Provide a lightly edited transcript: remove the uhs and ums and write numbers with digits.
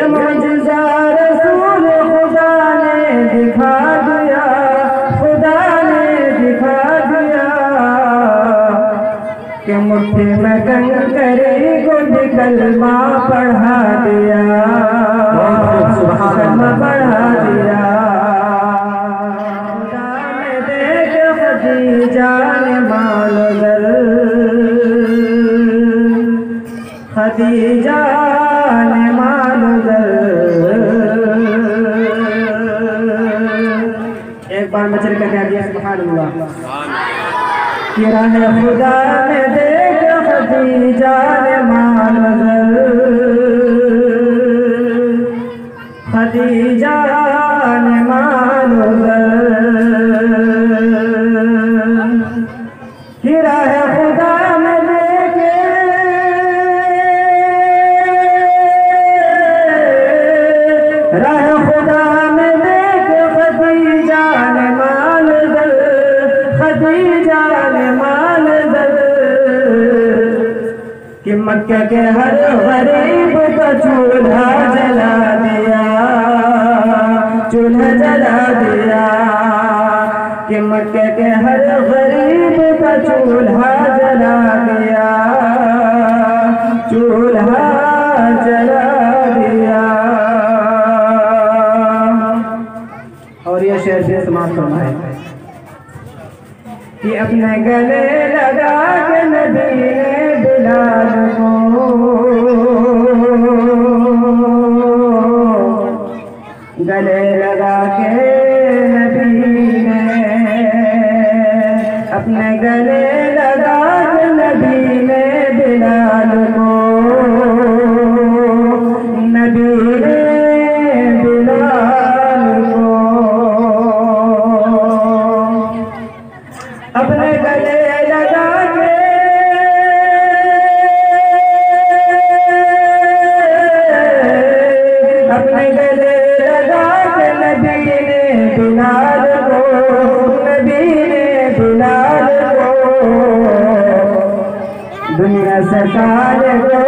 मुझजा रसूल खुदा ने दिखा दिया, खुदा ने दिखा दिया कि मुट्ठी में कंकरी को भी कलमा पढ़ा दिया, कलमा पढ़ा दिया। खुदा ने देख खदीजा ने मालो दर, खदीजा ने मालो दर। एक बार मचल कर कह दिया सुभान अल्लाह। कि राह खुदा में देख खदीजा ने मालो दर, खदीजा ने मालो दर। कि राह खुदा में देखे राह खुदा में देख खदीजा ने मालो दर, खदीजा ने मालो दर। कि मक्का के हर गरीब का चूल्हा जला दिया, चूल्हा जला दिया। कि मक्के के हर गरीब का चूल्हा जला दिया, चूल्हा जला दिया। और यह शेर से समाप्त होना है कि अपने गले लगा के नबी ने बिलाल को, गले लगा के नबी ने, अपने गले लगा के नबी ने बिलाल को, नबी ने बिलाल को अपने गले लगा के, अपने गले लगा के नबी ने बिलाल को, नबी ने बिलाल को दुनिया सरकार को